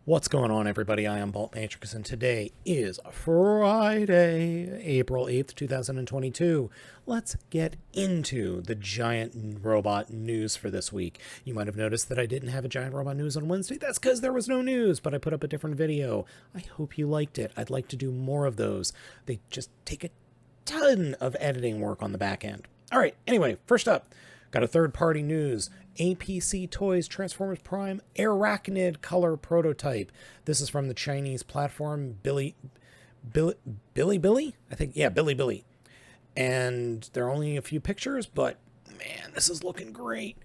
What's going on, everybody? I am Baltmatrix, and today is Friday, April 8th, 2022. Let's get into the giant robot news for this week. You might have noticed that I didn't have a giant robot news on Wednesday. That's because there was no news, but I put up a different video. I hope you liked it. I'd like to do more of those. They just take a ton of editing work on the back end. All right, anyway, first up, got a third-party news. APC Toys Transformers Prime Arachnid color prototype. This is from the Chinese platform Billy? I think, yeah, Billy. And there are only a few pictures, but man, this is looking great.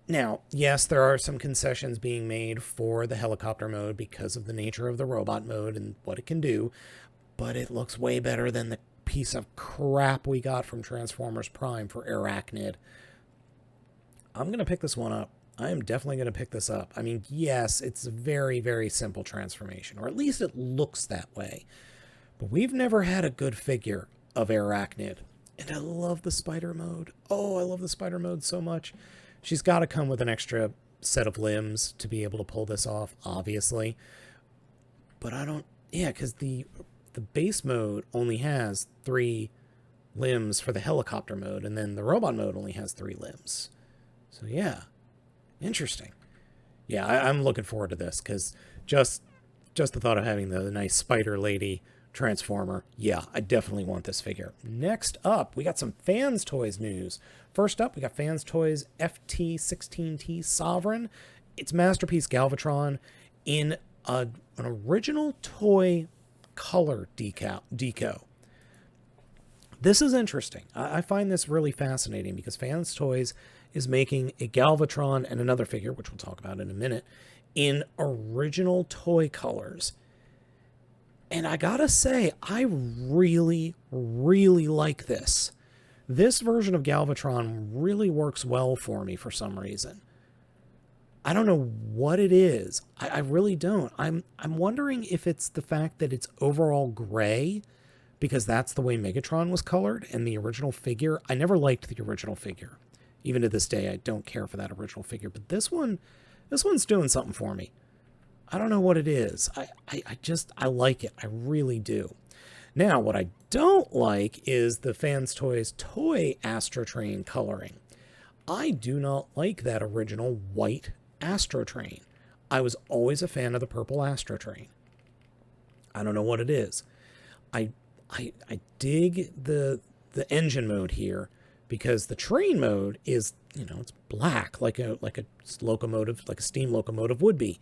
Now, yes, there are some concessions being made for the helicopter mode because of the nature of the robot mode and what it can do, but it looks way better than the piece of crap we got from Transformers Prime for Arachnid. I'm going to pick this one up. I am definitely going to pick this up. I mean, yes, it's a very, very simple transformation, or at least it looks that way. But we've never had a good figure of Arachnid. And I love the spider mode. Oh, I love the spider mode so much. She's got to come with an extra set of limbs to be able to pull this off, obviously. But I don't... Yeah, because the base mode only has 3 limbs for the helicopter mode, and then the robot mode only has 3 limbs. So yeah, interesting. Yeah, I'm looking forward to this, because just the thought of having the nice spider lady transformer, yeah, I definitely want this figure. Next up, we got some Fans Toys news. First up, we got Fans Toys FT16T Sovereign. It's Masterpiece Galvatron in an original toy color deco. This is interesting. I find this really fascinating because Fans Toys is making a Galvatron and another figure, which we'll talk about in a minute, in original toy colors. And I gotta say, I really, really like this. This version of Galvatron really works well for me for some reason. I don't know what it is. I really don't. I'm wondering if it's the fact that it's overall gray, because that's the way Megatron was colored, and the original figure, I never liked the original figure. Even to this day, I don't care for that original figure, but this one's doing something for me. I don't know what it is. I like it. I really do. Now, what I don't like is the Fans Toys toy Astrotrain coloring. I do not like that original white Astrotrain. I was always a fan of the purple Astrotrain. I don't know what it is. I dig the engine mode here, because the train mode is, it's black like a locomotive, like a steam locomotive would be,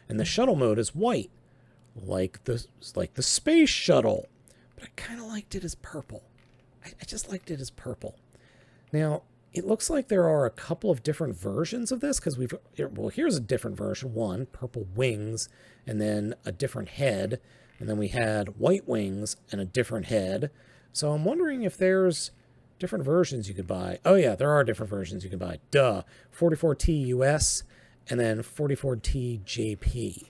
and the shuttle mode is white, like the space shuttle. But I kind of liked it as purple. I just liked it as purple. Now it looks like there are a couple of different versions of this, because here's a different version. One, purple wings, and then a different head, and then we had white wings and a different head. So I'm wondering if there's different versions you could buy. Oh yeah, there are different versions you can buy. Duh. 44T US and then 44T JP.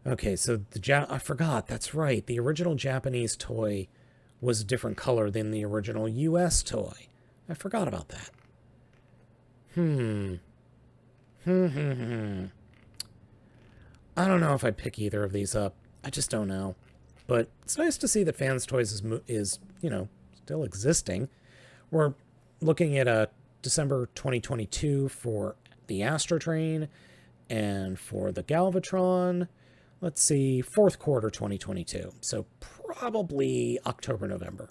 Okay, so I forgot. That's right. The original Japanese toy was a different color than the original US toy. I forgot about that. I don't know if I'd pick either of these up. I just don't know. But it's nice to see that Fans Toys is still existing. We're looking at a December 2022 for the Astrotrain, and for the Galvatron, let's see, 4th quarter 2022. So probably October, November.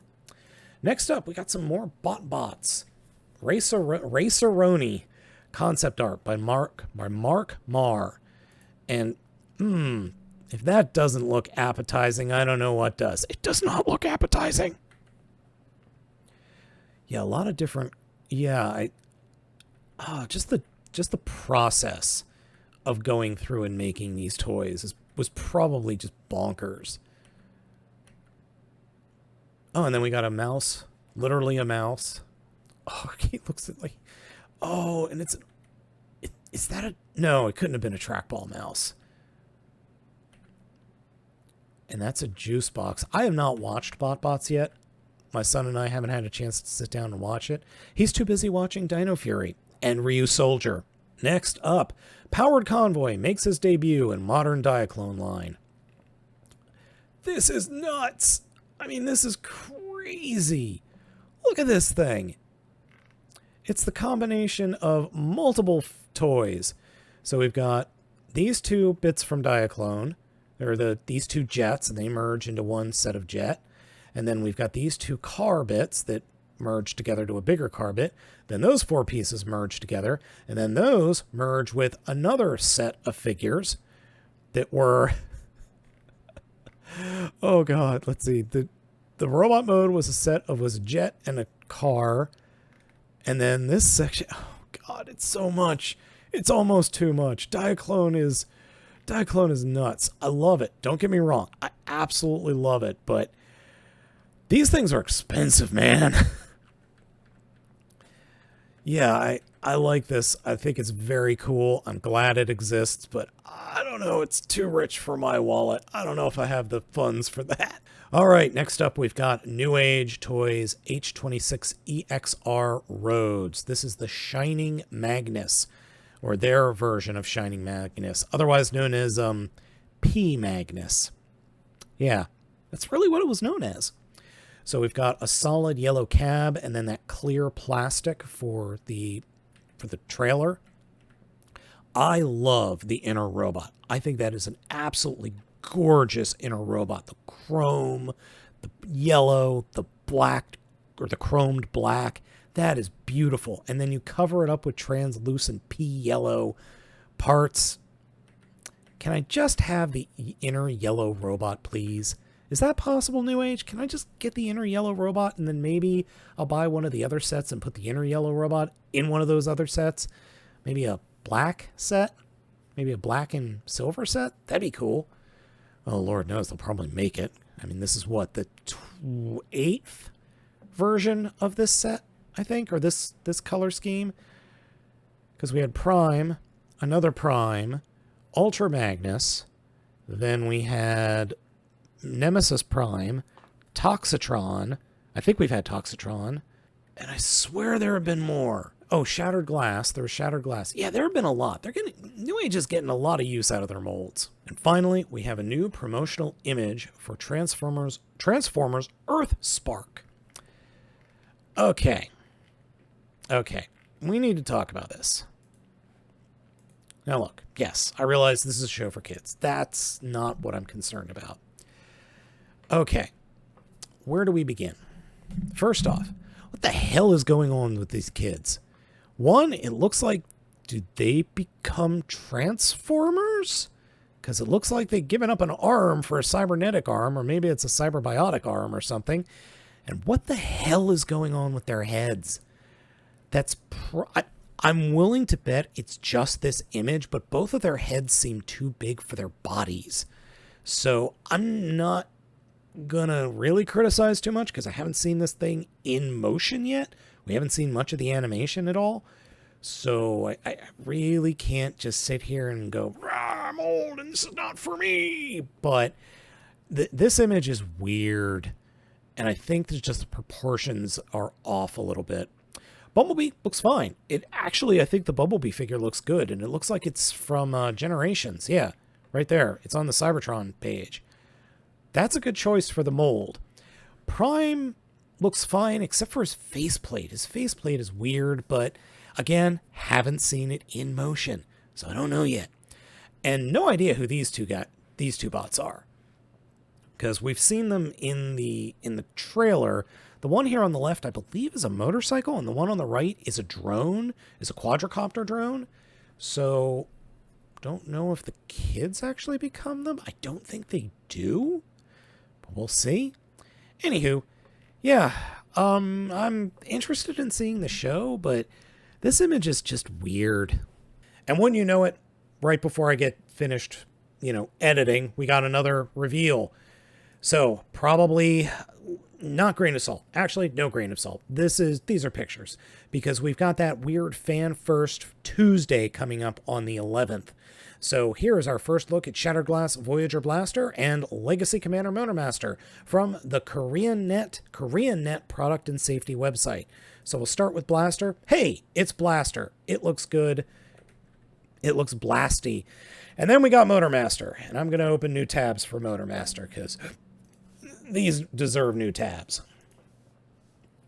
Next up, we got some more Botbots. Raceroni concept art by Mark Marr. And if that doesn't look appetizing, I don't know what does. It does not look appetizing. Yeah, a lot of different... Yeah, just the process of going through and making these toys was probably just bonkers. Oh, and then we got a mouse. Literally a mouse. Oh, he looks like... Oh, and it's... Is that a... No, it couldn't have been a trackball mouse. And that's a juice box. I have not watched Botbots yet. My son and I haven't had a chance to sit down and watch it. He's too busy watching Dino Fury and Ryu Soldier. Next up, Powered Convoy makes his debut in modern Diaclone line. This is nuts. I mean, this is crazy. Look at this thing. It's the combination of multiple toys. So we've got these two bits from Diaclone. They're these two jets, and they merge into one set of jet. And then we've got these two car bits that merge together to a bigger car bit. Then those four pieces merge together. And then those merge with another set of figures that were... oh, God. Let's see. The robot mode was a jet and a car. And then this section... oh, God, it's so much. It's almost too much. Diaclone is nuts. I love it. Don't get me wrong. I absolutely love it. But these things are expensive, man. Yeah, I like this. I think it's very cool. I'm glad it exists, but I don't know. It's too rich for my wallet. I don't know if I have the funds for that. All right, next up, we've got New Age Toys H26EXR Rhodes. This is the Shining Magnus, or their version of Shining Magnus, otherwise known as P Magnus. Yeah, that's really what it was known as. So we've got a solid yellow cab and then that clear plastic for the trailer. I love the inner robot. I think that is an absolutely gorgeous inner robot. The chrome, the yellow, the black, or the chromed black. That is beautiful. And then you cover it up with translucent pea yellow parts. Can I just have the inner yellow robot, please? Is that possible, New Age? Can I just get the inner yellow robot and then maybe I'll buy one of the other sets and put the inner yellow robot in one of those other sets? Maybe a black set? Maybe a black and silver set? That'd be cool. Oh, Lord knows they'll probably make it. I mean, this is what, the 8th version of this set, I think, or this color scheme? Because we had Prime, another Prime, Ultra Magnus, then we had Nemesis Prime, Toxitron. I think we've had Toxitron. And I swear there have been more. Oh, Shattered Glass. There was Shattered Glass. Yeah, there have been a lot. New Age is getting a lot of use out of their molds. And finally, we have a new promotional image for Transformers Earth Spark. Okay. We need to talk about this. Now look, yes, I realize this is a show for kids. That's not what I'm concerned about. Okay, where do we begin? First off, what the hell is going on with these kids? One, it looks like, do they become Transformers? Because it looks like they've given up an arm for a cybernetic arm, or maybe it's a cyberbiotic arm or something. And what the hell is going on with their heads? I'm willing to bet it's just this image, but both of their heads seem too big for their bodies. So I'm not gonna really criticize too much because I haven't seen this thing in motion yet. We haven't seen much of the animation at all. So I really can't just sit here and go, I'm old and this is not for me. But this image is weird. And I think there's just the proportions are off a little bit. Bumblebee looks fine. I think the Bumblebee figure looks good. And it looks like it's from Generations. Yeah, right there. It's on the Cybertron page. That's a good choice for the mold. Prime looks fine, except for his faceplate. His faceplate is weird, but again, haven't seen it in motion, so I don't know yet. And no idea who these two bots are, because we've seen them in the trailer. The one here on the left, I believe, is a motorcycle, and the one on the right is a drone, is a quadricopter drone. So, don't know if the kids actually become them. I don't think they do. We'll see. Anywho, yeah, I'm interested in seeing the show, but this image is just weird. And wouldn't you know it, right before I get finished, editing, we got another reveal. So probably not grain of salt. Actually, no grain of salt. These are pictures, because we've got that weird Fan First Tuesday coming up on the 11th. So here is our first look at Shattered Glass Voyager Blaster and Legacy Commander MOTORMASTER from the Korean Net Product and Safety website. So we'll start with Blaster. Hey, it's Blaster. It looks good. It looks blasty. And then we got MotorMaster, and I'm going to open new tabs for MotorMaster because these deserve new tabs.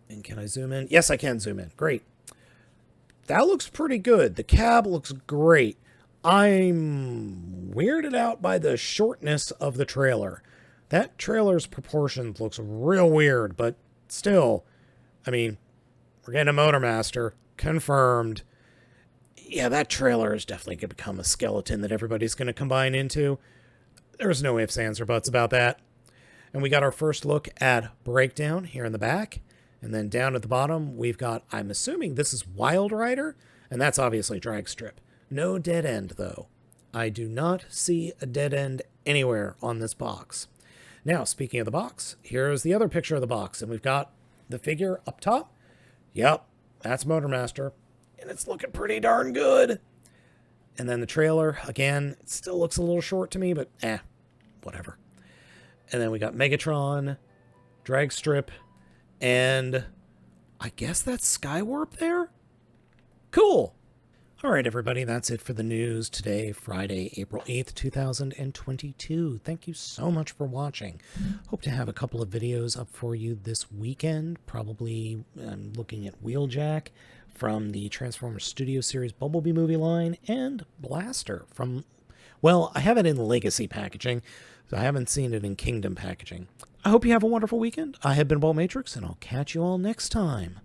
And can I zoom in? Yes, I can zoom in. Great. That looks pretty good. The cab looks great. I'm weirded out by the shortness of the trailer. That trailer's proportions looks real weird, but still, I mean, we're getting a MotorMaster. Confirmed. Yeah, that trailer is definitely going to become a skeleton that everybody's going to combine into. There's no ifs, ands, or buts about that. And we got our first look at Breakdown here in the back. And then down at the bottom, we've got, I'm assuming this is Wild Rider, and that's obviously Drag Strip. No dead end, though. I do not see a dead end anywhere on this box. Now, speaking of the box, here's the other picture of the box, and we've got the figure up top. Yep, that's MotorMaster, and it's looking pretty darn good. And then the trailer, again, it still looks a little short to me, but whatever. And then we got Megatron, Drag Strip, and I guess that's Skywarp there? Cool. All right, everybody, that's it for the news today, Friday, April 8th, 2022. Thank you so much for watching. Hope to have a couple of videos up for you this weekend. Probably looking at Wheeljack from the Transformers Studio Series Bumblebee movie line and Blaster from, well, I have it in Legacy packaging, so I haven't seen it in Kingdom packaging. I hope you have a wonderful weekend. I have been Baltmatrix, and I'll catch you all next time.